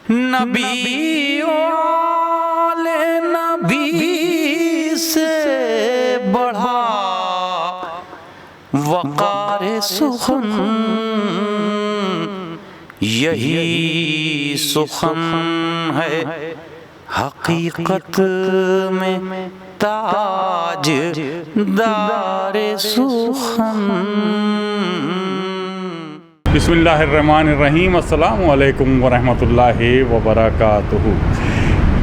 نبی والے نبی سے بڑھا وقار سخن، یہی سخن ہے حقیقت میں تاج دار سخن۔ بسم اللہ الرحمن الرحیم۔ السلام علیکم ورحمۃ اللہ وبرکاتہ۔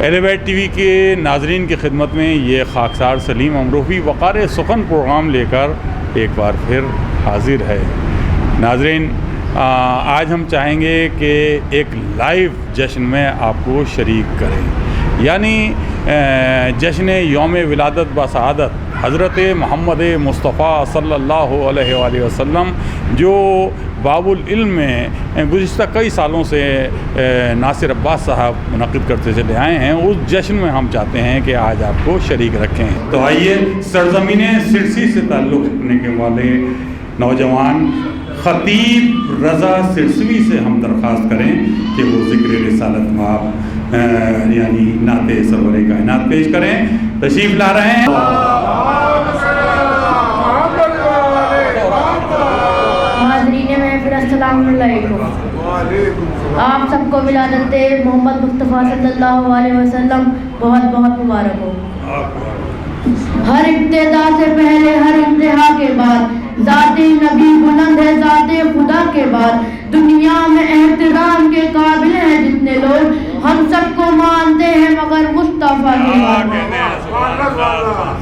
اہل بیت ٹی وی کے ناظرین کی خدمت میں یہ خاکسار سلیم امروہی وقار سخن پروگرام لے کر ایک بار پھر حاضر ہے۔ ناظرین، آج ہم چاہیں گے کہ ایک لائیو جشن میں آپ کو شریک کریں، یعنی جشن یوم ولادت بسعادت حضرت محمد مصطفیٰ صلی اللہ علیہ وآلہ وسلم، جو باب العلم میں گزشتہ کئی سالوں سے ناصر عباس صاحب منعقد کرتے چلے آئے ہیں، اس جشن میں ہم چاہتے ہیں کہ آج آپ کو شریک رکھیں۔ تو آئیے سرزمین سرسی سے تعلق رکھنے کے والے نوجوان خطیب رضا سرسوی سے ہم درخواست کریں کہ وہ ذکر رسالت مآب یعنی نعت سرور کائنات پیش کریں۔ تشریف لا رہے ہیں۔ حاضرین محفل السلام علیکم۔ آپ سب کو ولادت محمد مصطفیٰ صلی اللہ علیہ وسلم بہت بہت مبارک ہو۔ ہر ابتدا سے پہلے ہر انتہا کے بعد ذات نبی بلند ہے، ذات خدا کے بعد دنیا میں احترام کے قابل ہیں جتنے لوگ، ہم سب کو مانتے ہیں مگر مصطفیٰ کے بعد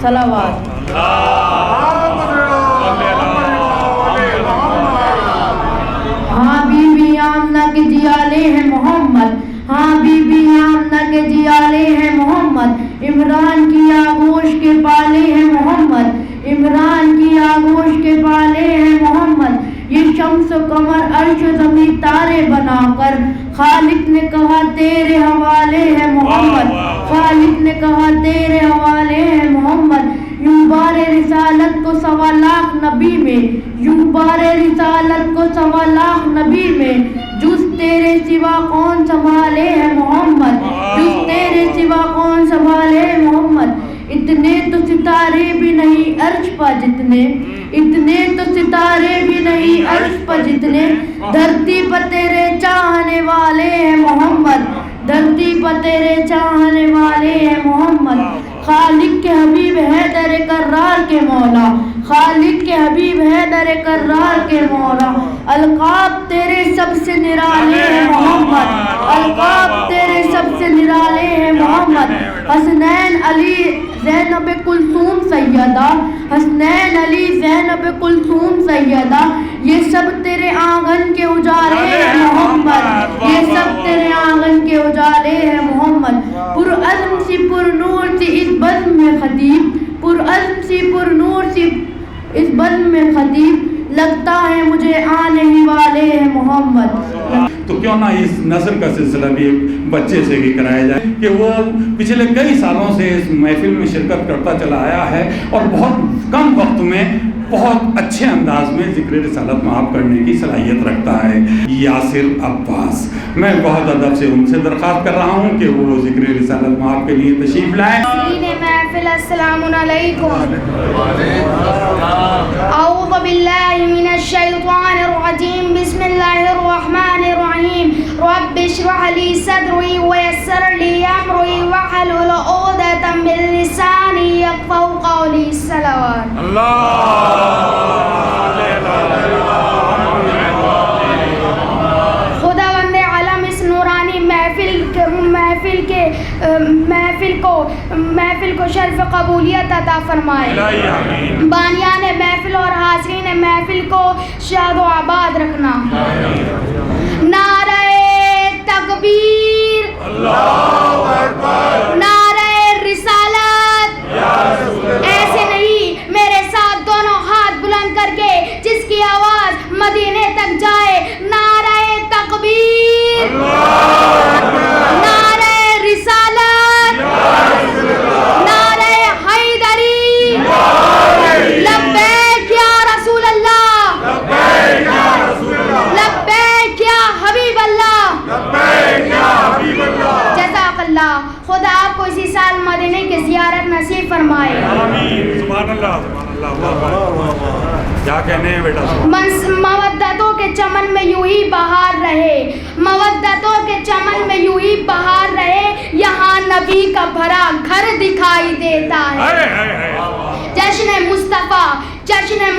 صلوات۔ ہاں بی بی آمنہ کے جیالے ہیں محمد، ہاں بی بی آمنہ کے جیالے ہیں محمد، عمران کی آغوش کے پالے ہیں محمد، عمران کی آغوش کے پالے ہیں محمد۔ یہ شمس و قمر عرش و زمین تارے بنا کر خالق نے کہا تیرے حوالے ہے محمد، خالق نے کہا تیرے حوالے ہے محمد۔ یوں بار رسالت کو 1.25 لاکھ نبی میں، یوں بار رسالت کو 1.25 لاکھ نبی میں، جز تیرے سوا کون سنبھالے ہے محمد، جز تیرے سوا کون سنبھالے ہے محمد۔ اتنے تو ستارے بھی نہیں عرش پر جتنے، اتنے تو ستارے بھی نہیں عرش پر جتنے، دھرتی پر تیرے چاہنے والے ہیں محمد، دھرتی پر تیرے چاہنے والے ہیں محمد۔ خالق کے حبیب ہے در کرار کے مولا، خالق کے حبیب ہے در کرار کے مولا۔ القاب تیرے سب سے نرالے ہیں محمد، القاب تیرے سب سے نرالے ہیں محمد۔ حسنین علی زینب کلثوم سیدہ، حسنین علی زینب کلثوم سیدہ، یہ سب تیرے آنگن کے اجالے ہیں محمد، یہ سب تیرے آنگن کے اجالے ہیں محمد۔ پرعزم سی پر نور سی اس بزم میں خطیب، پرعزم سی پر نور سی اس بزم میں خطیب، لگتا ہے مجھے آنے ہی والے ہیں محمد۔ تو کیوں نہ اس نثر کا سلسلہ بھی ایک بچے سے بھی کرایا جائے کہ وہ پچھلے کئی سالوں سے اس محفل میں شرکت کرتا چلا آیا ہے اور بہت کم وقت میں بہت اچھے انداز میں ذکر رسالت مآب کرنے کی صلاحیت رکھتا ہے۔ یاسر عباس، میں بہت ادب سے ان سے درخواست کر رہا ہوں کہ وہ ذکر رسالت مآب کے لیے تشریف لائیں۔ محفل السلام علیکم۔ اعوذ باللہ من الشیطان الرجیم، بسم اللہ الرحمن الرحیم۔ رب اشرح لی صدری ویسر لی امری واحلل عقدۃ من لسانی یفقہوا قولی۔ صلوات۔ خداوند عالم اس نورانی محفل کو شرف قبولیت عطا فرمائے، بانیان محفل اور حاضرین محفل کو شاد و آباد رکھنا۔ نعرہ تکبیر، نعرہ رسالت، ایسے نہیں، میرے ساتھ دونوں ہاتھ بلند کر کے جس کی آواز مدینے تک جائے، نعرہ تکبیر، نعرہ رسالت، نعرہ حیدری، لبیک یا رسول اللہ، لبیک یا حبیب اللہ۔ اللہ خدا آپ کو اسی سال مدینے کی زیارت نصیب فرمائے. آمین. سبحان اللہ سبحان اللہ. کیا کہنے ہیں بیٹا؟ مودتوں کے چمن میں یوں ہی بہار رہے, مودتوں کے چمن میں یوں ہی بہار رہے, یہاں نبی کا بھرا گھر دکھائی دیتا ہے. جشن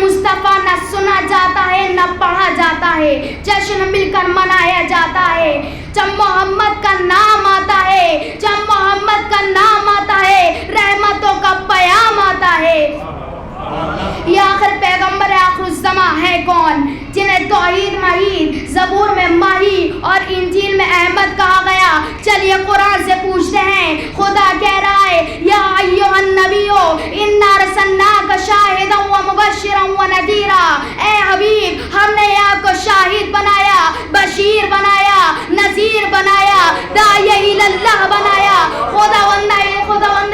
مصطفیٰ نہ سنا جاتا ہے نہ پڑھا جاتا ہے, جشن مل کر منایا جاتا ہے. جب محمد کا نام آتا ہے, جب محمد کا نام آتا ہے, رحمتوں کا پیام آتا ہے. یہ آخر پیغمبر آخر الزمان ہے کون جنہیں توحید مہید, زبور میں ماہی اور انجیل میں احمد کہا گیا. چلیے قرآن سے پوچھتے ہیں, خدا کہہ رہا ہے یا ایھا النبیو انا ارسلناک شاہدا و مبشرا و نذیرا. اے حبیب ہم نے آپ کو شاہد بنایا, بشیر بنایا, نذیر بنایا, داعی الی اللہ بنایا. خداوند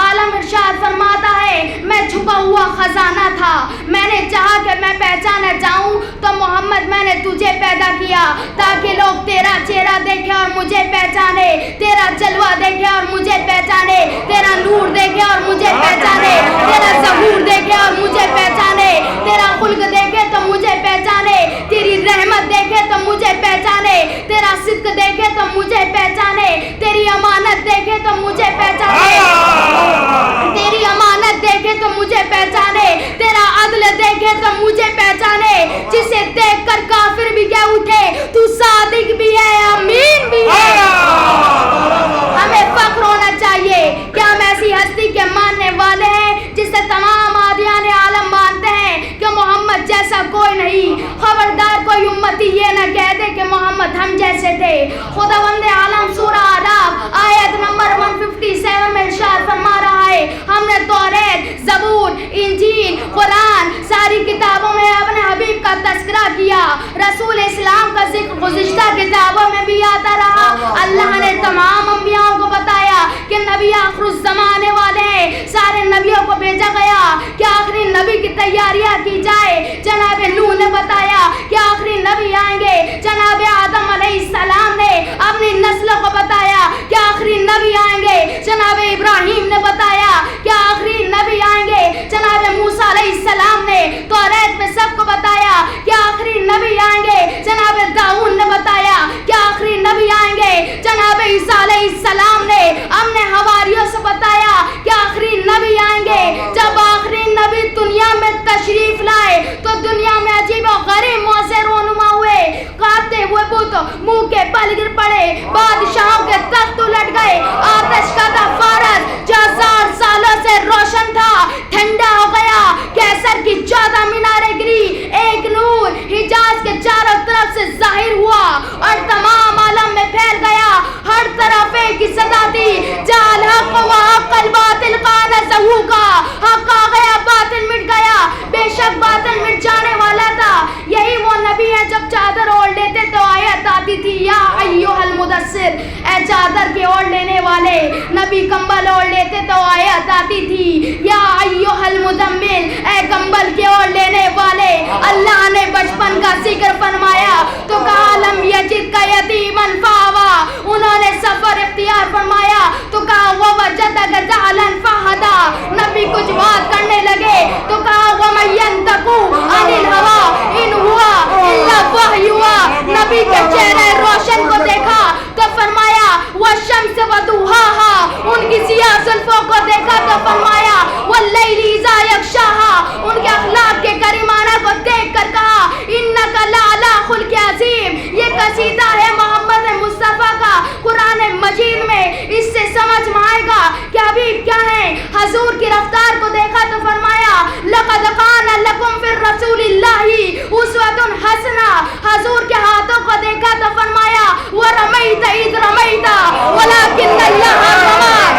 عالم ارشاد فرماتا ہے میں چھپا ہوا خزانہ تھا, میں نے چاہا کہ میں پہچانا جاؤں تو محمد میں نے تجھے پیدا کیا تاکہ لوگ تیرا چہرہ دیکھیں اور مجھے پہچانے, تیرا جلوہ دیکھیں اور مجھے پہچانے, تیرا نور دیکھیں اور مجھے پہچانے, تیرا ظہور دیکھیں اور مجھے پہچانے, تیرا خلق دیکھے تو مجھے پہچانے, تیری رحمت دیکھے تو مجھے پہچانے, تیرا صدق دیکھے تو مجھے پہچانے, تیری امانت دیکھے تو مجھے پہچانے, تیری امانت دیکھے تو مجھے پہچانے, تیرا عدل دیکھے تو مجھے پہچانے. جسے دیکھ کر کافر بھی کہہ اٹھے تو صادق بھی ہے, امین بھی ہے. ہمیں فخر ہونا چاہیے کہ ہم ایسی ہستی کے ماننے والے ہیں جسے تمام عادیان عالم مانتے ہیں کہ محمد جیسا کوئی نہیں. خبردار کوئی امتی یہ نہ کہہ دے کہ محمد ہم جیسے تھے. خداوند عالم سورہ اعراف آیت نمبر 157 میں ارشاد فرما رہا ہے ہم نے توریت, زبور, انجیل, قرآن ساری کتابوں میں اپنے حبیب کا تذکرہ کیا. رسول اسلام کا ذکر گزشتہ کتابوں میں بھی آتا رہا. اللہ نے تمام انبیاءوں کو بتایا کہ نبی آخر الزمان والے ہیں. سارے نبیوں کو بھیجا گیا کہ آخری نبی کی تیاریاں کی جائے. جناب نوح نے بتایا کہ آخری نبی آئیں گے. جناب آدم علیہ السلام نے اپنی نسلوں کو بتایا کہ آخری نبی آئیں گے. جناب ابراہیم نے بتایا کہ آخری نبی آئیں گے. جناب موسیٰ علیہ السلام نے توریت میں سب کو بتایا کہ آخری نبی آئیں گے. جناب داؤد نے بتایا کہ آخری نبی آئیں گے. جناب عیسیٰ علیہ السلام نے اپنے حواریوں سے بتایا کہ آخری نبی آئیں گے. جب آخری نبی دنیا میں تشریف لائے تو دنیا میں عجیب و غریب موجزے رونما ہوئے. کانپتے ہوئے بت منہ کے بل گر پڑے, بادشاہوں کے تخت الٹ گئے. آتش کا تھا فارس جو 1000 سالوں سے روشن تھا, ٹھنڈا ہو گیا. کیسر کی 14 میناریں گری. ایک نور حجاز کے چاروں طرف سے ظاہر ہوا اور تمام عالم میں پھیل گیا. ہر طرف ایک ہی صدا تھی, جال حق و حق الباطل قان زہوقا. حق آ گیا, باطل مٹ گیا. بے شک باطل مٹ جانے والا تھا. یہی وہ نبی ہے جب چادر اوڑھ لیتے تو آیت آتی تھی یا ایھا المدثر, اے چادر کے اوڑھ لینے والے. نبی کمبل اوڑھ لیتے تو آیت آتی تھی یا ایھا المزمل, اے کمبل کے اوڑھ لینے والے. اللہ نے بچپن کا ذکر فرمایا تو کہا لم یجد کا یتیما فآویٰ. انہوں نے سفر اختیار فرمایا تو کہا ووجدک ضالا فہدیٰ. نبی کچھ بات کرنے لگے تو کہا ومن ینطق عن الہویٰ ان ہوا الا وحی یوحیٰ. نبی کے چہرے روشن کو دیکھا تو فرمایا والشمس وضحاہا. ان کی سیاہ زلفوں کو دیکھا تو فرمایا واللیل اذا یغشاہا. ان کے اخلاق کے کریمانہ کو دیکھ کر کہا انک لعلی خلق عظیم. یہ قصیدہ ہے محمد مصطفیٰ کا قرآن مجید میں. اس سے سمجھ میں آئے گا کہ حبیب کیا ہیں. حضور کی رفتار کو دیکھا تو فرمایا لقد کان لکم فی رسول اللہ اسوۃ حسنہ. حضور کے ہاتھوں کو دیکھا تو فرمایا ورمیت اذ رمیت ولکن اللہ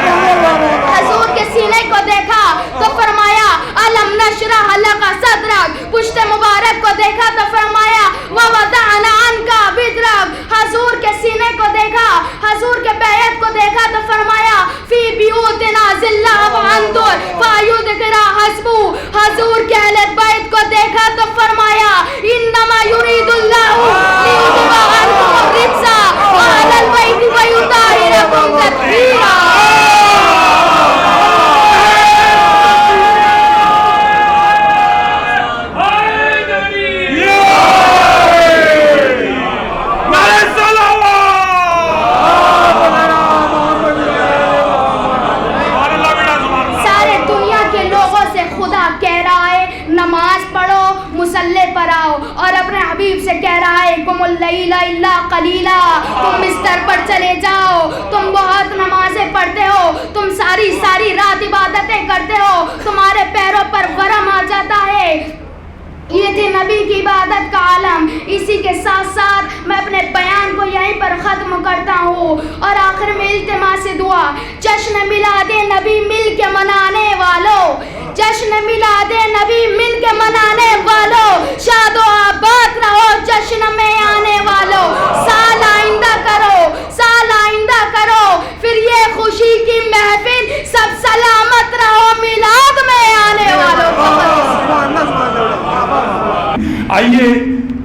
رمی. حضور کے سینے کو دیکھا تو فرمایا الم نشرح لک صدرک. پشت مبارک کو دیکھا تو فرمایا ووضعنا عنک وزرک. حضور کے سینے کو دیکھا, حضور کے بیعت کو دیکھا تو فرمایا فی بیوتنا ذلہ وانتر فیذکر حسبو. حضور کے اہل بیت کو دیکھا تو فرمایا انما یرید اللہ لیذہب عنکم الرجس اہل البیت ویطہرکم تطہیرا. ساری رات عبادتیں کرتے ہو, تمہارے پیروں پر ورم آ جاتا ہے. یہ تھی نبی کی عبادت کا عالم. اسی کے ساتھ ساتھ میں اپنے بیان کو یہیں پر ختم کرتا ہوں, اور آخر میں التماس دعا. جشن میلاد نبی مل کے منانے والوں, جشن میلاد نبی مل کے منانے والوں, شاد و آباد رہو جشن میں آنے والوں. سال آئندہ کرو, سال آئندہ کرو, پھر یہ خوشی کی محفل, سب سلامت رہو میلاد میں آنے والوں. آئیے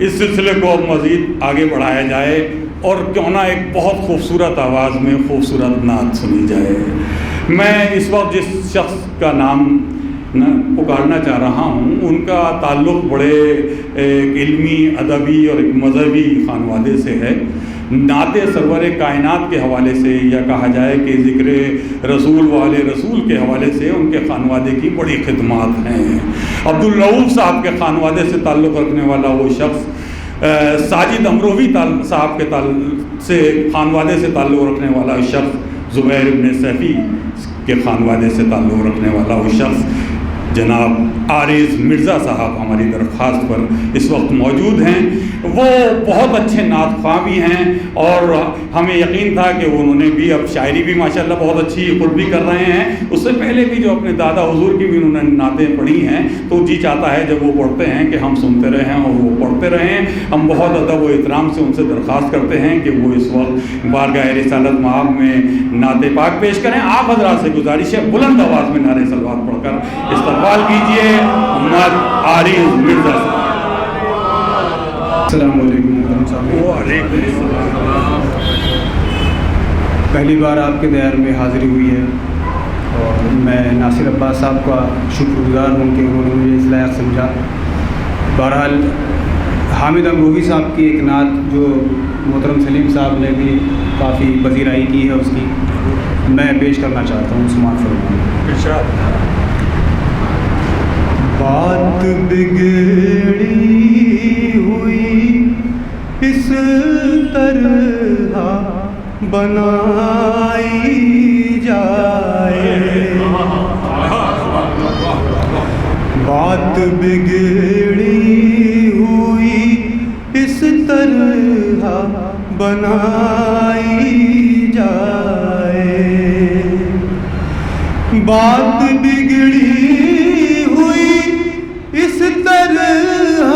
اس سلسلے کو اب مزید آگے بڑھایا جائے, اور کیوں نہ ایک بہت خوبصورت آواز میں خوبصورت نعت سنی جائے. میں اس وقت جس شخص کا نام پکارنا چاہ رہا ہوں, ان کا تعلق بڑے ایک علمی, ادبی اور ایک مذہبی خانوادے سے ہے. نعت سرور کائنات کے حوالے سے, یا کہا جائے کہ ذکر رسول والے رسول کے حوالے سے ان کے خانوادے کی بڑی خدمات ہیں. عبدالرؤوف صاحب کے خانوادے سے تعلق رکھنے والا وہ شخص, ساجد امروہی صاحب کے خانوادے سے تعلق رکھنے والا شخص, زبیر ابن سیفی کے خانوادے سے تعلق رکھنے والا وہ شخص جناب عارض مرزا صاحب ہماری درخواست پر اس وقت موجود ہیں. وہ بہت اچھے نعت خواں بھی ہیں, اور ہمیں یقین تھا کہ انہوں نے بھی اب شاعری بھی ماشاءاللہ بہت اچھی خود بھی کر رہے ہیں. اس سے پہلے بھی جو اپنے دادا حضور کی بھی انہوں نے نعتیں پڑھی ہیں, تو جی چاہتا ہے جب وہ پڑھتے ہیں کہ ہم سنتے رہیں اور وہ پڑھتے رہیں. ہم بہت ادب و احترام سے ان سے درخواست کرتے ہیں کہ وہ اس وقت بارگاہ رسالت مآب میں نعت پاک پیش کریں. آپ حضرات سے گزارش ہے بلند آواز میں نعرہ صلوات پڑھ کر استقبال کیجئے محمد عارض مرزا صاحب. السلام علیکم صاحب. پہلی بار آپ کے دیار میں حاضری ہوئی ہے, اور میں ناصر عباس صاحب کا شکر گزار ہوں کہ انہوں نے مجھے اس لائق سمجھا. بہرحال حامد امروہی صاحب کی ایک نعت جو محترم سلیم صاحب نے بھی کافی پذیرائی کی ہے, اس کی میں پیش کرنا چاہتا ہوں. سماعت فرمائیں. بات بگڑی ہوئی اس طرح بنائی جائے, بات بگڑی ہوئی اس طرح بنائی جائے, بات بگڑی اس طرح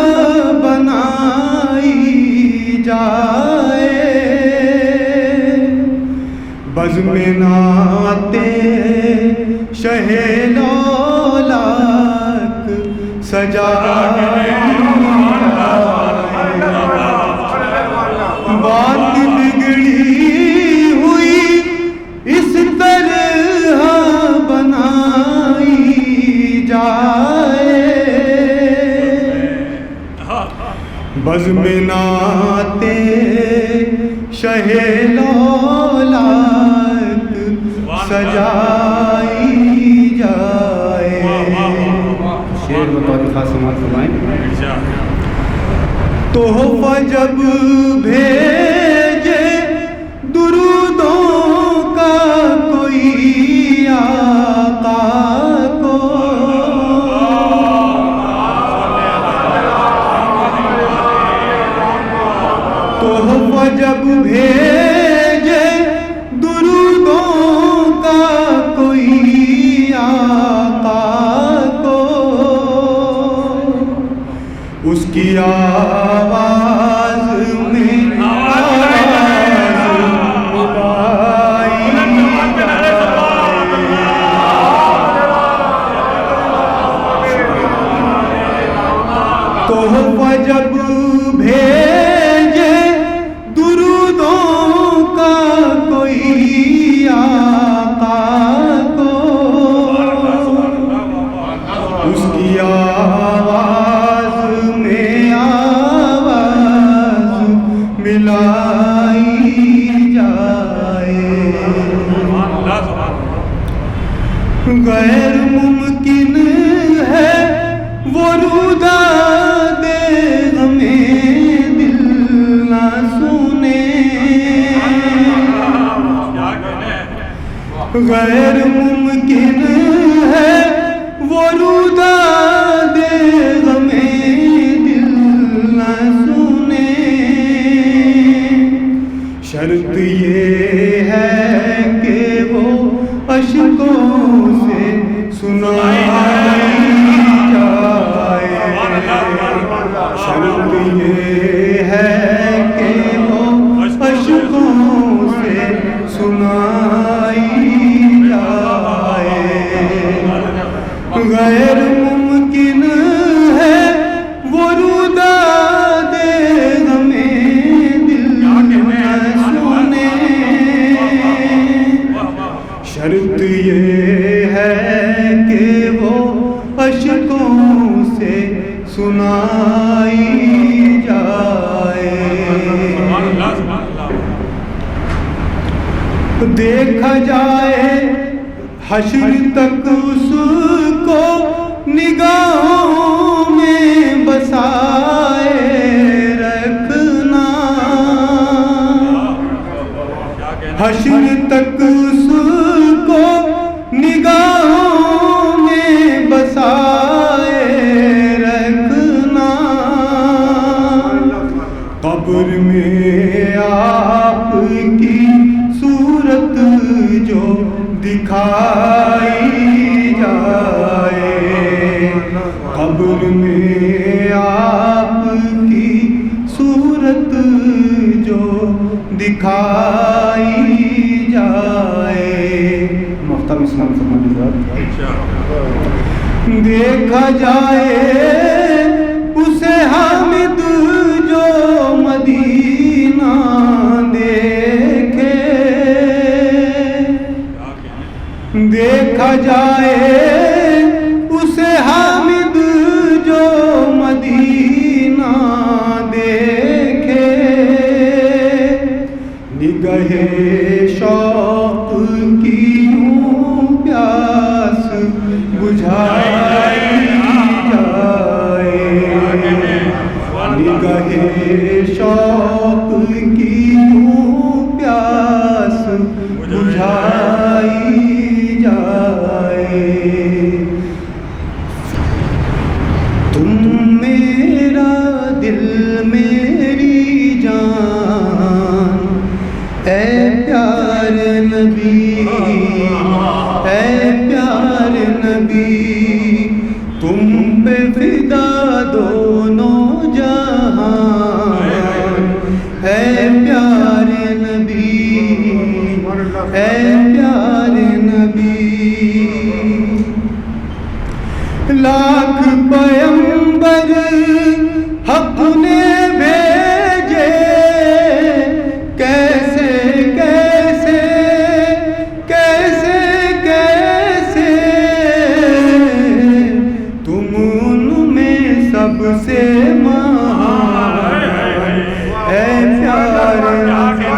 بنائی جائے, بزم نعت شہ لولاک سجائی بات بگڑی ہوئی اس طرح بنائی جائے, بزم نعت شہ لولاک سجائی جائے. شعر بطور خاص سماعت فرمائیں. تحفہ جب بھیجے درودوں کا کوئی آقا کو, تحفہ جب بھیجے درودوں کا کوئی آقا کو, اس کی آواز میں تحفہ جب بھیجے درودوں کا کوئی آقا کو, اس کی آواز میں آواز ملائی جائے. غیر ممکن ہے وہ روداد ہمیں دل نہ سنے, غیر ممکن ہے وہ روداد غمِ دل نہ سنے، شرط یہ ہے کہ وہ اشکوں سے سنائی جائے، شرط یہ ہے کہ وہ اشکوں سے سنائی جائے، غیر ممکن ہے وہ روداد غمِ دل نہ سنے، شرط یہ ہے کہ وہ اشکوں سے سنائی جائے، دیکھا جائے حشر تک اس کو نگاہوں میں بسائے رکھنا، حشر تک اس کو نگاہوں میں بسائے رکھنا، قبر میں آپ کی صورت جو دکھائی جائے، قبر میں آپ کی صورت جو دکھائی جائے، مختم اسلام دیکھا جائے اسے حامد جو مدینہ دیکھے، دیکھا جائے اسے حامد جو مدینہ دیکھے، نگہ شوق کی یوں پیاس بجھائی جائے، نگہ شوق کی یوں پیاس بجھائی جائے، تم میرا دل میری جان، اے پیار نبی، اے پیار نبی، تم پہ فدا دونوں جہان، اے پیار نبی، اے پیار نبی، لاکھ پیغمبر حق نے بھیجے، کیسے کیسے کیسے کیسے، تم ان میں سب سے مہان، اے پیار نبی،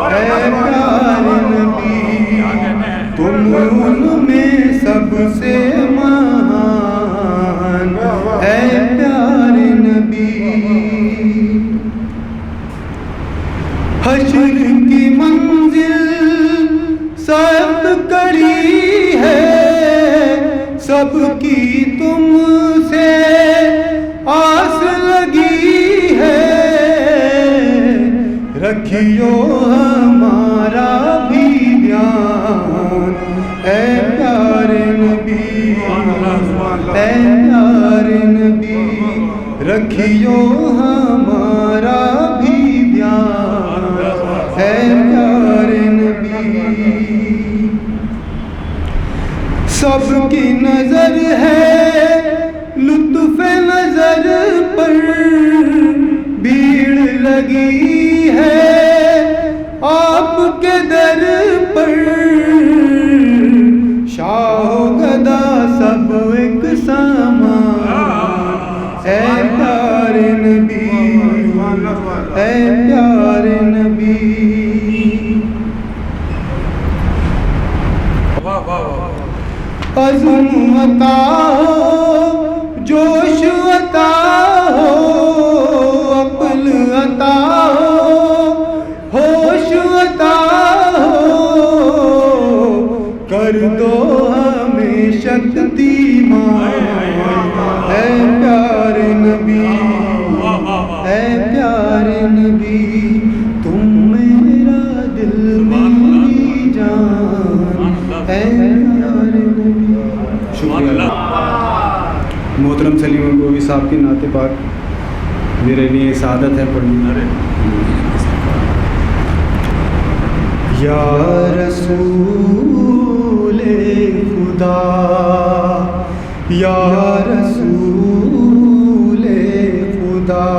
اے پیار نبی، تم ان میں سب سے مہان، اے پیار نبی، حشر کی منزل سخت کڑی ہے، سب کی تم سے آس لگی ہے، رکھیو ہمارا بھی دھیان، اے پیار نبی، اے پیار نبی، رکھیو ہمارا بھی دھیان، اے پیار نبی، سب کی نظر ہے لطف نظر پر، بھیڑ لگی ہے آپ کے در پر، شاہ و گدا سب ایک سامان، اے پیار نبی، اے پیار نبی، عزم عطا ہو، جوش عطا ہو، عقل عطا ہو، ہوش عطا ہو، میری جان اے پیارے نبی. شکریہ. محترم سلیم گوئی صاحب کی نعت پاک میرے لیے سعادت ہے پڑھنی. یا رسول خدا یا رسول خدا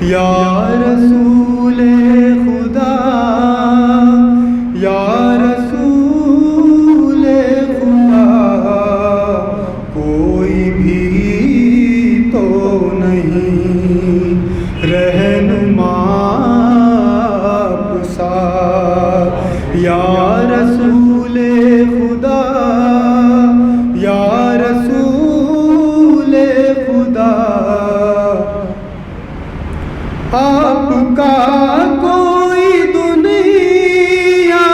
یا رسول خدا یا رسول خدا. کوئی بھی تو نہیں رہنما یا رسول خدا یا رسول خدا. آپ کا کوئی دنیا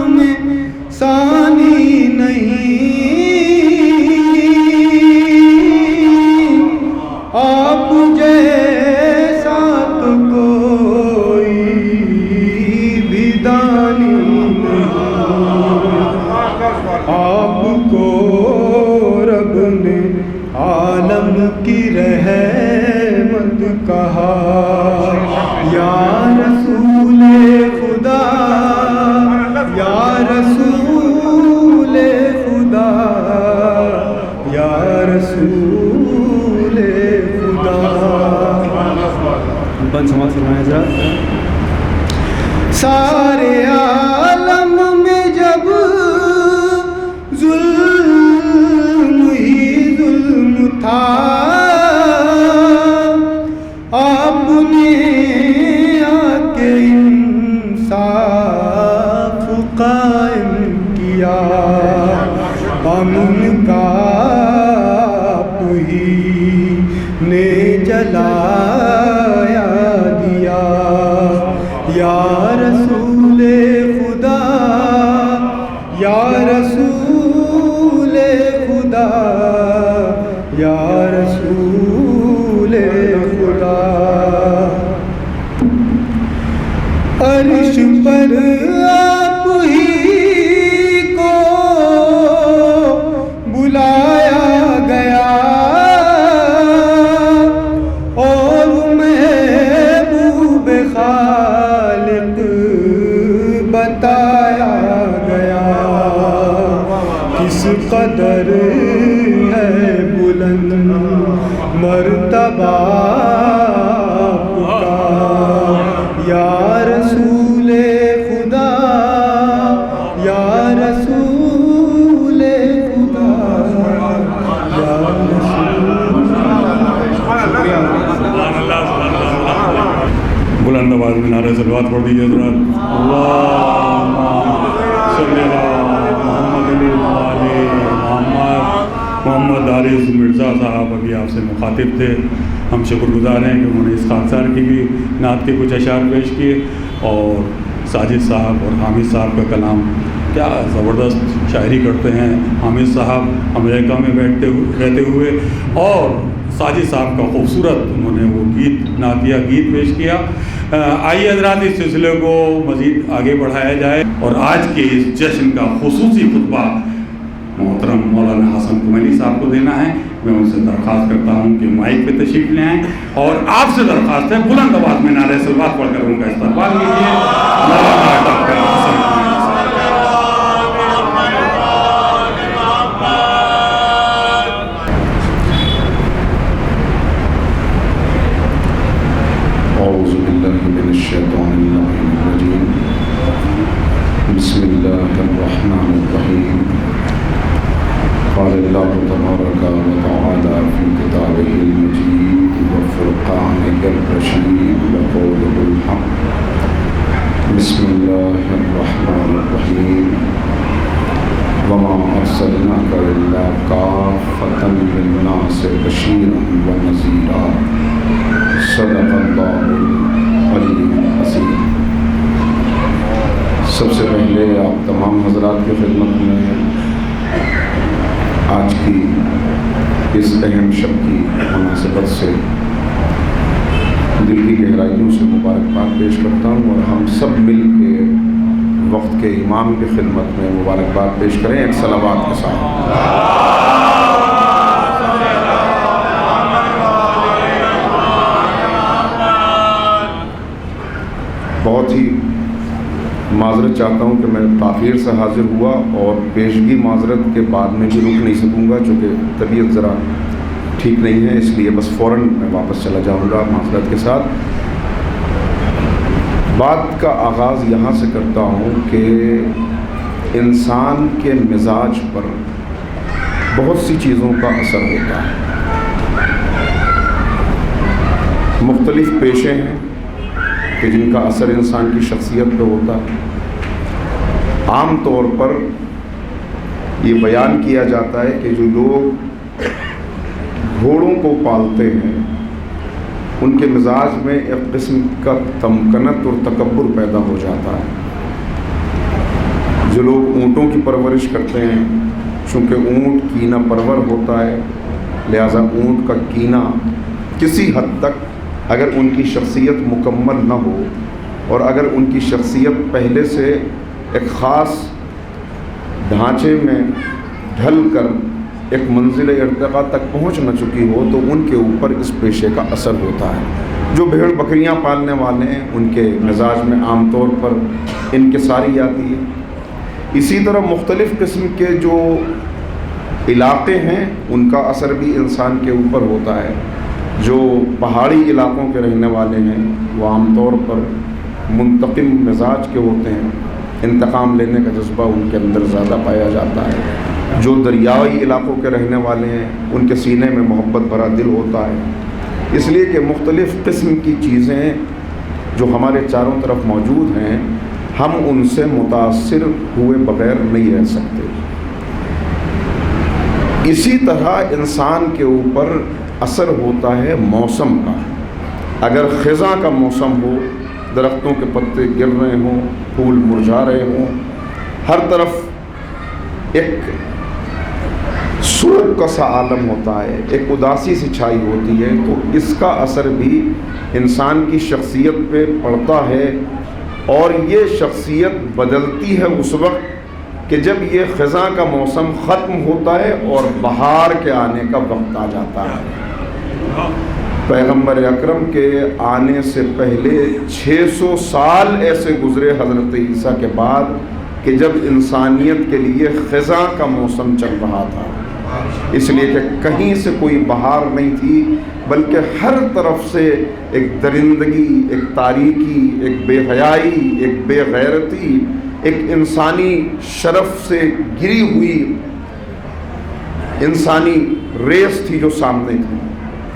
میں ثانی نہیں. آپ جیسا تو کوئی بھی دانی نہیں. آپ کو رب نے عالم کی رحمت کہا. یا رسول خدا یا رسول خدا یا رسول خدا. بند سماعت فرمائیں حضرات. سارے عالم میں جب ظلم ہی ظلم تھا آپ نے آ کے انصاف قائم کیا. امن کا آپ ہی نے جلایا دیا. یا رسول خدا یا رسول خدا یا رسول خدا. عرش پر آپ ہی کو بلایا گیا اور محبوب خالق بتایا گیا. کس قدر ہے بلند مرتبہ آپ کا. یا رسول خدا یا رسول خدا یا بلند آواز میں نعرہ صلوات پڑھ دیجیے حضرات. اللہم صلی علی محمد محمد عارف مرزا صاحب ابھی آپ سے مخاطب تھے. ہم شکر گزار ہیں کہ انہوں نے اس خاکسار کی بھی نعت کے کچھ اشعار پیش کیے. اور ساجد صاحب اور حامد صاحب کا کلام کیا زبردست شاعری کرتے ہیں. حامد صاحب امریکہ میں رہتے ہوئے اور ساجد صاحب کا خوبصورت انہوں نے وہ گیت نعتیہ گیت پیش کیا. آئیے حضرات اس سلسلے کو مزید آگے بڑھایا جائے اور آج کے اس جشن کا خصوصی خطبہ محترم مولانا حسن کمیلی صاحب کو دینا ہے. میں ان سے درخواست کرتا ہوں کہ مائک پہ تشریف لے آئیں اور آپ سے درخواست ہے بلند آواز میں نعرہ صلوات پڑھ کر ان کا استقبال کیجیے. اعوذ باللہ من الشیطان الرجیم. بسم اللہ الرحمن الرحیم. قال اللہ تبارک و تعالی فی کتابہ المجید وفرقانہ الرشید وقولہ الحق. بسم اللہ الرحمن الرحیم. وما ارسلناک الا کافۃ للناس بشیرا ونذیرا. صدق اللہ العلی العظیم. سب سے پہلے آپ تمام حضرات کی خدمت میں آج کی اس اہم شب کی مناسبت سے دل کی گہرائیوں سے مبارکباد پیش کرتا ہوں، اور ہم سب مل کے وقت کے امام کی خدمت میں مبارکباد پیش کریں ایک صلوات کے ساتھ۔ بہت ہی معذرت چاہتا ہوں کہ میں تاخیر سے حاضر ہوا، اور پیشگی معذرت کے بعد میں بھی رک نہیں سکوں گا چونکہ طبیعت ذرا ٹھیک نہیں ہے، اس لیے بس فوراً میں واپس چلا جاؤں گا معذرت کے ساتھ۔ بات کا آغاز یہاں سے کرتا ہوں کہ انسان کے مزاج پر بہت سی چیزوں کا اثر ہوتا ہے۔ مختلف پیشے ہیں کہ جن کا اثر انسان کی شخصیت پہ ہوتا ہے۔ عام طور پر یہ بیان کیا جاتا ہے کہ جو لوگ گھوڑوں کو پالتے ہیں ان کے مزاج میں ایک قسم کا تمکنت اور تکبر پیدا ہو جاتا ہے۔ جو لوگ اونٹوں کی پرورش کرتے ہیں، چونکہ اونٹ کینہ پرور ہوتا ہے، لہذا اونٹ کا کینہ کسی حد تک اگر ان کی شخصیت مکمل نہ ہو، اور اگر ان کی شخصیت پہلے سے ایک خاص ڈھانچے میں ڈھل کر ایک منزل ارتقاء تک پہنچ نہ چکی ہو، تو ان کے اوپر اس پیشے کا اثر ہوتا ہے۔ جو بھیڑ بکریاں پالنے والے ہیں ان کے مزاج میں عام طور پر انکساری آتی ہے۔ اسی طرح مختلف قسم کے جو علاقے ہیں ان کا اثر بھی انسان کے اوپر ہوتا ہے۔ جو پہاڑی علاقوں کے رہنے والے ہیں وہ عام طور پر منتقم مزاج کے ہوتے ہیں، انتقام لینے کا جذبہ ان کے اندر زیادہ پایا جاتا ہے۔ جو دریائی علاقوں کے رہنے والے ہیں ان کے سینے میں محبت بھرا دل ہوتا ہے۔ اس لیے کہ مختلف قسم کی چیزیں جو ہمارے چاروں طرف موجود ہیں، ہم ان سے متاثر ہوئے بغیر نہیں رہ سکتے۔ اسی طرح انسان کے اوپر اثر ہوتا ہے موسم کا۔ اگر خزاں کا موسم ہو، درختوں کے پتے گر رہے ہوں، پھول مرجھا رہے ہوں، ہر طرف ایک سوگ کا سا عالم ہوتا ہے، ایک اداسی سی چھائی ہوتی ہے، تو اس کا اثر بھی انسان کی شخصیت پہ پڑتا ہے، اور یہ شخصیت بدلتی ہے اس وقت کہ جب یہ خزاں کا موسم ختم ہوتا ہے اور بہار کے آنے کا وقت آ جاتا ہے۔ پیغمبر اکرم کے آنے سے پہلے 600 سال ایسے گزرے حضرت عیسیٰ کے بعد کہ جب انسانیت کے لیے خزاں کا موسم چل رہا تھا، اس لیے کہ کہیں سے کوئی بہار نہیں تھی، بلکہ ہر طرف سے ایک درندگی، ایک تاریکی، ایک بے حیائی، ایک بے غیرتی، ایک انسانی شرف سے گری ہوئی انسانی ریس تھی جو سامنے تھی،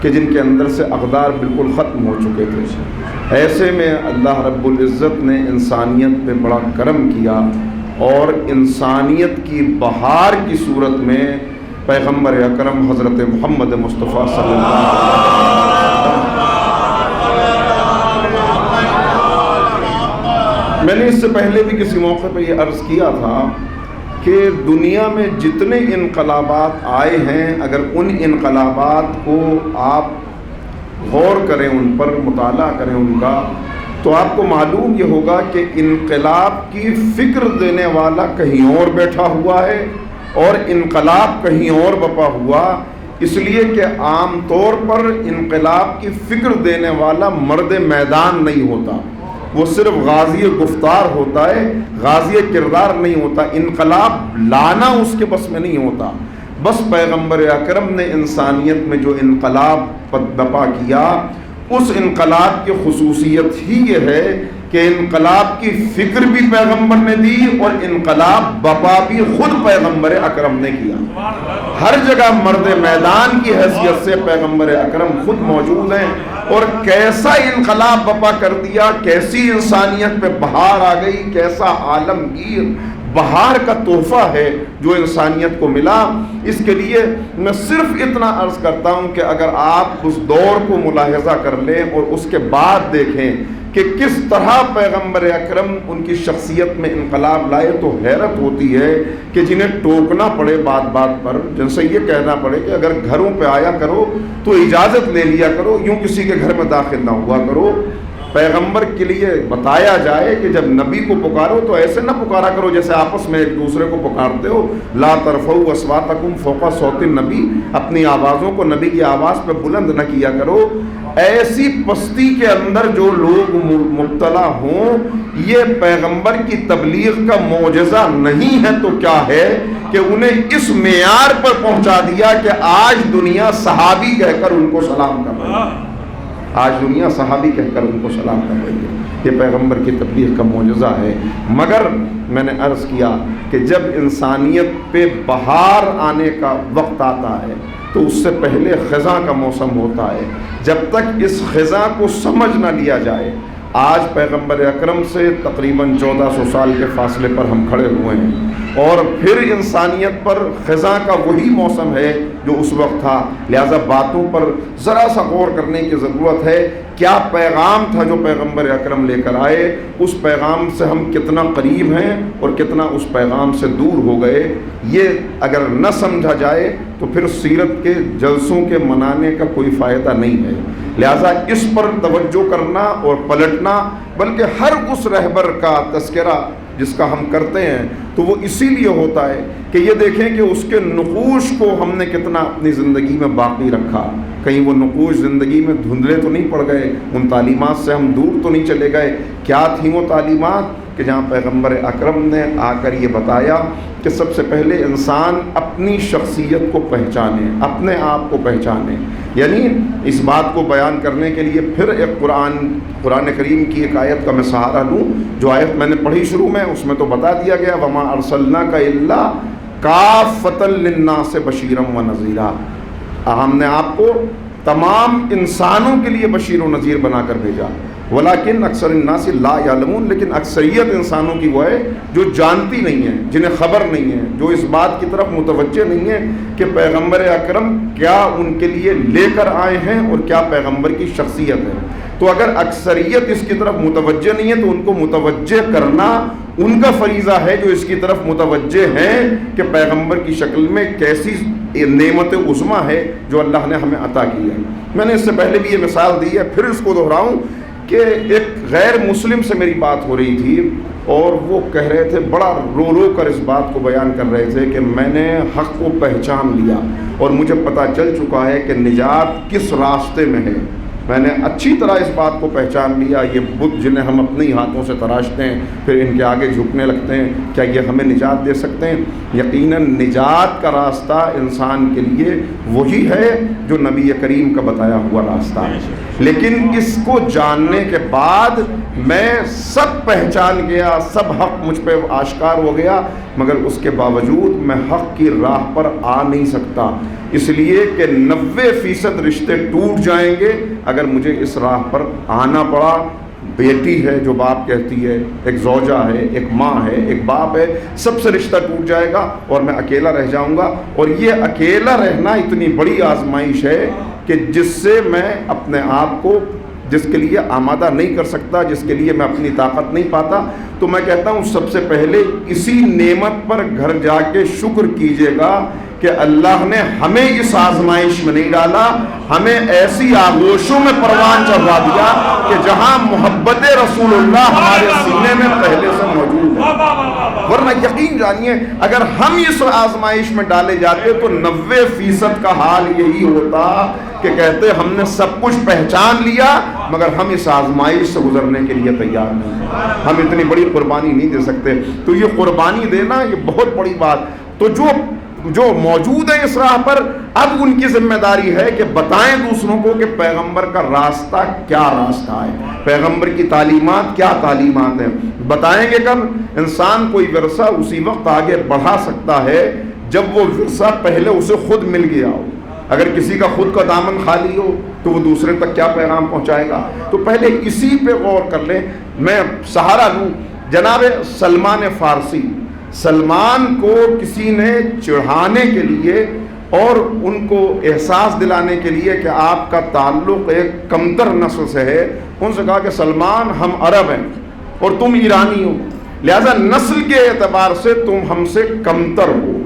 کہ جن کے اندر سے اقدار بالکل ختم ہو چکے تھے۔ ایسے میں اللہ رب العزت نے انسانیت پہ بڑا کرم کیا، اور انسانیت کی بہار کی صورت میں پیغمبر اکرم حضرت محمد مصطفیٰ صلی اللہ علیہ وسلم، میں نے اس سے پہلے بھی کسی موقع پہ یہ عرض کیا تھا کہ دنیا میں جتنے انقلابات آئے ہیں، اگر ان انقلابات کو آپ غور کریں، ان پر مطالعہ کریں ان کا، تو آپ کو معلوم یہ ہوگا کہ انقلاب کی فکر دینے والا کہیں اور بیٹھا ہوا ہے، اور انقلاب کہیں اور بپا ہوا، اس لیے کہ عام طور پر انقلاب کی فکر دینے والا مرد میدان نہیں ہوتا، وہ صرف غازی گفتار ہوتا ہے، غازی کردار نہیں ہوتا۔ انقلاب لانا اس کے بس میں نہیں ہوتا۔ بس پیغمبر اکرم نے انسانیت میں جو انقلاب برپا کیا، اس انقلاب کی خصوصیت ہی یہ ہے کہ انقلاب کی فکر بھی پیغمبر نے دی، اور انقلاب برپا بھی خود پیغمبر اکرم نے کیا۔ ہر جگہ مرد میدان کی حیثیت سے پیغمبر اکرم خود موجود ہیں، اور کیسا انقلاب برپا کر دیا، کیسی انسانیت پہ بہار آ گئی، کیسا عالمگیر بہار کا تحفہ ہے جو انسانیت کو ملا۔ اس کے لیے میں صرف اتنا عرض کرتا ہوں کہ اگر آپ اس دور کو ملاحظہ کر لیں اور اس کے بعد دیکھیں کہ کس طرح پیغمبر اکرم ان کی شخصیت میں انقلاب لائے، تو حیرت ہوتی ہے کہ جنہیں ٹوکنا پڑے بات بات پر، جن سے یہ کہنا پڑے کہ اگر گھروں پہ آیا کرو تو اجازت لے لیا کرو، یوں کسی کے گھر میں داخل نہ ہوا کرو۔ پیغمبر کے لیے بتایا جائے کہ جب نبی کو پکارو تو ایسے نہ پکارا کرو جیسے آپس میں ایک دوسرے کو پکارتے ہو، لا ترفعوا اصواتکم فوق صوت النبی، اپنی آوازوں کو نبی کی آواز پہ بلند نہ کیا کرو۔ ایسی پستی کے اندر جو لوگ مبتلا ہوں، یہ پیغمبر کی تبلیغ کا معجزہ نہیں ہے تو کیا ہے کہ انہیں اس معیار پر پہنچا دیا کہ آج دنیا صحابی کہہ کر ان کو سلام کر رہی ہے، آج دنیا صحابی کہہ کر ان کو سلام کر رہی ہے۔ یہ پیغمبر کی تبلیغ کا معجزہ ہے۔ مگر میں نے عرض کیا کہ جب انسانیت پہ بہار آنے کا وقت آتا ہے تو اس سے پہلے خزاں کا موسم ہوتا ہے۔ جب تک اس خزاں کو سمجھ نہ لیا جائے، آج پیغمبر اکرم سے تقریباً 1400 سال کے فاصلے پر ہم کھڑے ہوئے ہیں، اور پھر انسانیت پر خزاں کا وہی موسم ہے جو اس وقت تھا۔ لہذا باتوں پر ذرا سا غور کرنے کی ضرورت ہے۔ کیا پیغام تھا جو پیغمبر اکرم لے کر آئے، اس پیغام سے ہم کتنا قریب ہیں اور کتنا اس پیغام سے دور ہو گئے، یہ اگر نہ سمجھا جائے تو پھر سیرت کے جلسوں کے منانے کا کوئی فائدہ نہیں ہے۔ لہذا اس پر توجہ کرنا اور پلٹنا، بلکہ ہر اس رہبر کا تذکرہ جس کا ہم کرتے ہیں تو وہ اسی لیے ہوتا ہے کہ یہ دیکھیں کہ اس کے نقوش کو ہم نے کتنا اپنی زندگی میں باقی رکھا، کہیں وہ نقوش زندگی میں دھندلے تو نہیں پڑ گئے، ان تعلیمات سے ہم دور تو نہیں چلے گئے۔ کیا تھیں وہ تعلیمات کہ جہاں پیغمبر اکرم نے آ کر یہ بتایا کہ سب سے پہلے انسان اپنی شخصیت کو پہچانے، اپنے آپ کو پہچانے۔ یعنی اس بات کو بیان کرنے کے لیے پھر ایک قرآن کریم کی ایک آیت کا میں سہارا لوں، جو آیت میں نے پڑھی شروع میں، اس میں تو بتا دیا گیا وَمَا أَرْسَلْنَاكَ إِلَّا كَافَّةً لِلنَّاسِ بَشِيرًا وَنَذِيرًا، ہم نے آپ کو تمام انسانوں کے لیے بشیر و نذیر بنا کر بھیجا، ولیکن اکثر الناس لا یعلمون، لیکن اکثریت انسانوں کی وہ ہے جو جانتی نہیں ہے، جنہیں خبر نہیں ہے، جو اس بات کی طرف متوجہ نہیں ہے کہ پیغمبر اکرم کیا ان کے لیے لے کر آئے ہیں اور کیا پیغمبر کی شخصیت ہے۔ تو اگر اکثریت اس کی طرف متوجہ نہیں ہے تو ان کو متوجہ کرنا ان کا فریضہ ہے، جو اس کی طرف متوجہ ہیں کہ پیغمبر کی شکل میں کیسی نعمت عظمیٰ ہے جو اللہ نے ہمیں عطا کی ہے۔ میں نے اس سے پہلے بھی یہ مثال دی ہے، پھر اس کو دہراؤں کہ ایک غیر مسلم سے میری بات ہو رہی تھی اور وہ کہہ رہے تھے، بڑا رو رو کر اس بات کو بیان کر رہے تھے کہ میں نے حق کو پہچان لیا اور مجھے پتہ چل چکا ہے کہ نجات کس راستے میں ہے۔ میں نے اچھی طرح اس بات کو پہچان لیا، یہ بت جنہیں ہم اپنے ہاتھوں سے تراشتے ہیں پھر ان کے آگے جھکنے لگتے ہیں، کیا یہ ہمیں نجات دے سکتے ہیں؟ یقیناً نجات کا راستہ انسان کے لیے وہی ہے جو نبی کریم کا بتایا ہوا راستہ ہے، لیکن اس کو جاننے کے بعد میں سب پہچان گیا، سب حق مجھ پہ آشکار ہو گیا، مگر اس کے باوجود میں حق کی راہ پر آ نہیں سکتا، اس لیے کہ 90% رشتے ٹوٹ جائیں گے اگر مجھے اس راہ پر آنا پڑا۔ بیٹی ہے جو باپ کہتی ہے، ایک زوجہ ہے، ایک ماں ہے، ایک باپ ہے، سب سے رشتہ ٹوٹ جائے گا اور میں اکیلا رہ جاؤں گا، اور یہ اکیلا رہنا اتنی بڑی آزمائش ہے کہ جس سے میں اپنے آپ کو، جس کے لیے آمادہ نہیں کر سکتا، جس کے لیے میں اپنی طاقت نہیں پاتا۔ تو میں کہتا ہوں سب سے پہلے اسی نعمت پر گھر جا کے شکر کیجیے گا کہ اللہ نے ہمیں اس آزمائش میں نہیں ڈالا، ہمیں ایسی آغوشوں میں پروان چڑھا دیا کہ جہاں محبت رسول اللہ ہمارے سینے میں پہلے سے موجود ہے۔ ورنہ یقین جانیے اگر ہم اس آزمائش میں ڈالے جاتے تو 90% کا حال یہی ہوتا کہ کہتے ہم نے سب کچھ پہچان لیا مگر ہم اس آزمائش سے گزرنے کے لیے تیار نہیں، ہم اتنی بڑی قربانی نہیں دے سکتے۔ تو یہ قربانی دینا یہ بہت بڑی بات، تو جو موجود ہیں اس راہ پر، اب ان کی ذمہ داری ہے کہ بتائیں دوسروں کو کہ پیغمبر کا راستہ کیا راستہ ہے، پیغمبر کی تعلیمات کیا تعلیمات ہیں۔ بتائیں گے کب؟ انسان کوئی ورثہ اسی وقت آگے بڑھا سکتا ہے جب وہ ورثہ پہلے اسے خود مل گیا ہو۔ اگر کسی کا خود کا دامن خالی ہو تو وہ دوسرے تک کیا پیغام پہنچائے گا؟ تو پہلے اسی پہ غور کر لیں۔ میں سہارا لوں جناب سلمان فارسی، سلمان کو کسی نے چڑھانے کے لیے اور ان کو احساس دلانے کے لیے کہ آپ کا تعلق ایک کمتر نسل سے ہے، ان سے کہا کہ سلمان ہم عرب ہیں اور تم ایرانی ہو، لہذا نسل کے اعتبار سے تم ہم سے کمتر ہو۔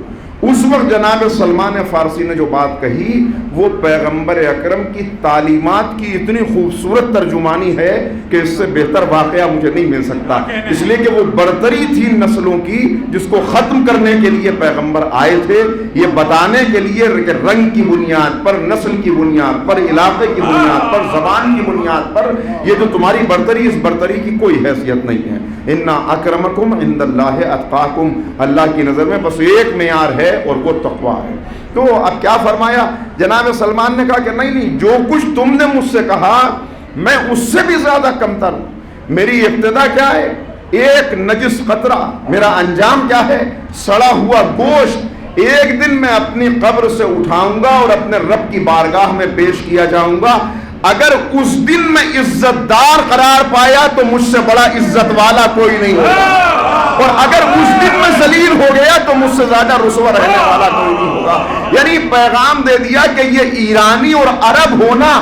اس وقت جناب سلمان فارسی نے جو بات کہی وہ پیغمبر اکرم کی تعلیمات کی اتنی خوبصورت ترجمانی ہے کہ اس سے بہتر واقعہ مجھے نہیں مل سکتا، اس لیے کہ وہ برتری تھی نسلوں کی جس کو ختم کرنے کے لیے پیغمبر آئے تھے، یہ بتانے کے لیے کہ رنگ کی بنیاد پر، نسل کی بنیاد پر، علاقے کی بنیاد پر، زبان کی بنیاد پر یہ جو تمہاری برتری، اس برتری کی کوئی حیثیت نہیں ہے۔ اِنَّ أَكْرَمَكُمْ عِنْدَ اللَّهِ أَتْقَاكُمْ، اللہ کی نظر میں بس ایک معیار ہے اور وہ تقویٰ ہے۔ تو اب کیا فرمایا جناب سلمان نے؟ کہا کہ نہیں، جو کچھ تم نے مجھ سے کہا میں اس سے بھی زیادہ کمتر ہوں۔ میری ابتدا کیا ہے؟ ایک نجس قطرہ۔ میرا انجام کیا ہے؟ سڑا ہوا گوشت ایک دن میں اپنی قبر سے اٹھاؤں گا اور اپنے رب کی بارگاہ میں پیش کیا جاؤں گا۔ اگر اس دن میں عزت دار قرار پایا تو مجھ سے بڑا عزت والا کوئی نہیں ہوگا، اور اگر اس دن میں ذلیل ہو گیا تو مجھ سے زیادہ رسوا رہنے والا کوئی نہیں ہوگا۔ یعنی پیغام دے دیا کہ یہ ایرانی اور عرب ہونا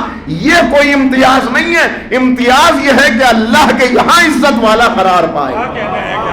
یہ کوئی امتیاز نہیں ہے، امتیاز یہ ہے کہ اللہ کے یہاں عزت والا قرار پائے۔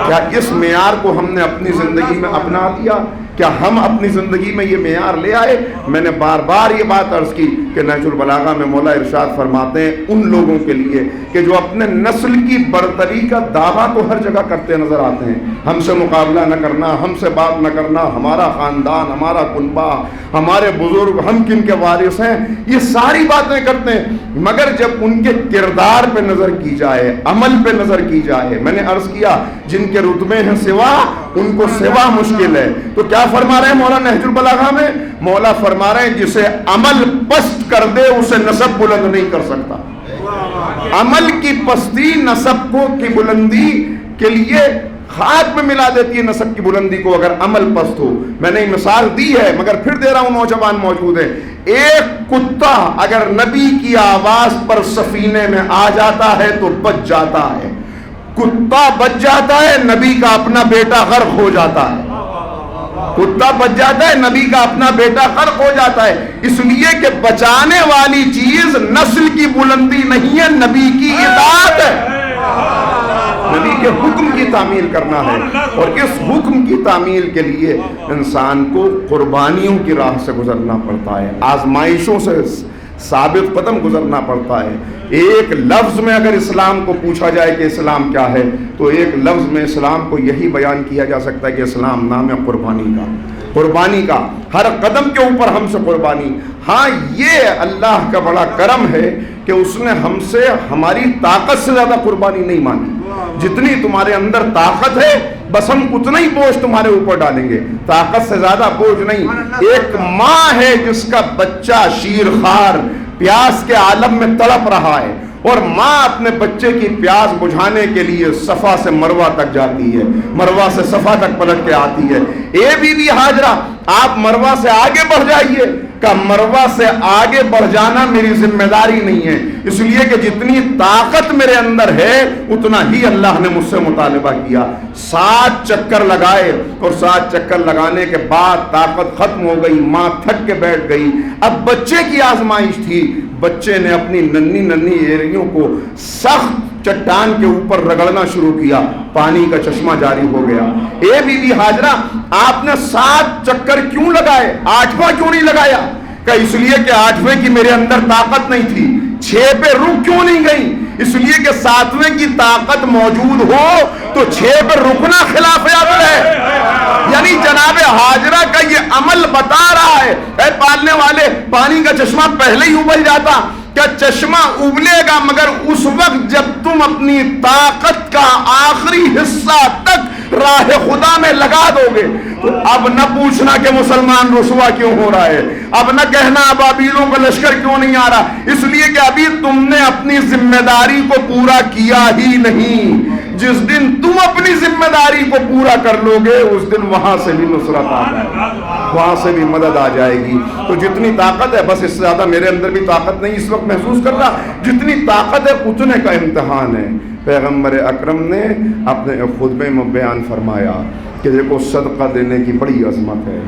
کیا اس معیار کو ہم نے اپنی زندگی میں اپنا دیا؟ کیا ہم اپنی زندگی میں یہ معیار لے آئے؟ میں نے بار بار یہ بات عرض کی کہ نہج البلاغہ میں مولا ارشاد فرماتے ہیں ان لوگوں کے لیے کہ جو اپنے نسل کی برتری کا دعویٰ تو ہر جگہ کرتے نظر آتے ہیں، ہم سے مقابلہ نہ کرنا، ہم سے بات نہ کرنا، ہمارا خاندان، ہمارا کنبہ، ہمارے بزرگ، ہم کن کے وارث ہیں، یہ ساری باتیں کرتے ہیں، مگر جب ان کے کردار پہ نظر کی جائے، عمل پہ نظر کی جائے، میں نے عرض کیا جن کے رتبے ہیں سوا ان کو سوا مشکل ہے۔ تو کیا فرما رہے ہیں مولا نہج البلاغہ میں؟ مولا فرما رہے ہیں جسے عمل پست کر دے اسے نسب بلند نہیں کر سکتا۔ عمل کی پستی نسب کو کی بلندی کے لیے خاک میں ملا دیتی ہے، نسب کی بلندی کو، اگر عمل پست ہو۔ میں نے مثال دی ہے مگر پھر دے رہا ہوں، نوجوان موجود ہے۔ ایک کتا اگر نبی کی آواز پر سفینے میں آ جاتا ہے تو بچ جاتا ہے، کتا بچ جاتا ہے، نبی کا اپنا بیٹا غرق ہو جاتا ہے۔ کتا بچ جاتا ہے، نبی کا اپنا بیٹا غرق ہو جاتا ہے، اس لیے کہ بچانے والی چیز نسل کی بلندی نہیں ہے، نبی کی اطاعت ہے، نبی کے حکم کی تعمیل کرنا ہے۔ اور اس حکم کی تعمیل کے لیے انسان کو قربانیوں کی راہ سے گزرنا پڑتا ہے، آزمائشوں سے ثابت قدم گزرنا پڑتا ہے۔ ایک لفظ میں اگر اسلام کو پوچھا جائے کہ اسلام کیا ہے تو ایک لفظ میں اسلام کو یہی بیان کیا جا سکتا ہے کہ اسلام نام ہے قربانی کا، قربانی کا، ہر قدم کے اوپر ہم سے قربانی۔ ہاں یہ اللہ کا بڑا کرم ہے کہ اس نے ہم سے ہماری طاقت سے زیادہ قربانی نہیں مانگی۔ جتنی تمہارے اندر طاقت ہے بس ہم اتنا ہی بوجھ تمہارے اوپر ڈالیں گے، طاقت سے زیادہ بوجھ نہیں۔ ایک ماں ہے جس کا بچہ شیرخوار پیاس کے عالم میں تڑپ رہا ہے، اور ماں اپنے بچے کی پیاس بجھانے کے لیے صفا سے مروہ تک جاتی ہے، مروہ سے صفا تک پلٹ کے آتی ہے۔ اے بی بی ہاجرہ آپ مروہ سے آگے بڑھ جائیے، کہ مروہ سے آگے بڑھ جانا میری ذمہ داری نہیں ہے، اس لیے کہ جتنی طاقت میرے اندر ہے اتنا ہی اللہ نے مجھ سے مطالبہ کیا۔ 7 چکر لگائے اور 7 چکر لگانے کے بعد طاقت ختم ہو گئی، ماں تھک کے بیٹھ گئی۔ اب بچے کی آزمائش تھی، بچے نے اپنی ننھی ننھی ایڑیوں کو سخت چٹان کے اوپر رگڑنا شروع کیا، پانی کا چشمہ جاری ہو گیا۔ اے بی بی ہاجرہ آپ نے 7 چکر کیوں لگائے، 8واں کیوں نہیں لگایا؟ کہ اس لیے کہ 8ویں کی میرے اندر طاقت نہیں تھی۔ 6 پہ رک کیوں نہیں گئی؟ اس لیے کہ 7ویں کی طاقت موجود ہو تو 6 پہ رکنا خلاف عقل ہے۔ یعنی جناب ہاجرہ کا یہ عمل بتا رہا ہے، اے پالنے والے پانی کا چشمہ پہلے ہی ابل جاتا، کیا چشمہ ابلے گا مگر اس وقت جب تم اپنی طاقت کا آخری حصہ تک راہ خدا میں لگا دو گے۔ تو اب نہ پوچھنا کہ مسلمان رسوا کیوں ہو رہا ہے، اب نہ کہنا ابابیلوں کا لشکر کیوں نہیں آ رہا، اس لیے کہ ابھی تم نے اپنی ذمہ داری کو پورا کیا ہی نہیں۔ جس دن تم اپنی ذمہ داری کو پورا کر لو گے اس دن وہاں سے بھی نصرت آ جائے گی، وہاں سے بھی مدد آ جائے گی۔ تو جتنی طاقت ہے، بس اس سے زیادہ میرے اندر بھی طاقت نہیں اس وقت محسوس کر رہا، جتنی طاقت ہے اتنے کا امتحان ہے۔ پیغمبر اکرم نے اپنے خطبے میں بیان فرمایا کہ دیکھو صدقہ دینے کی بڑی عظمت ہے،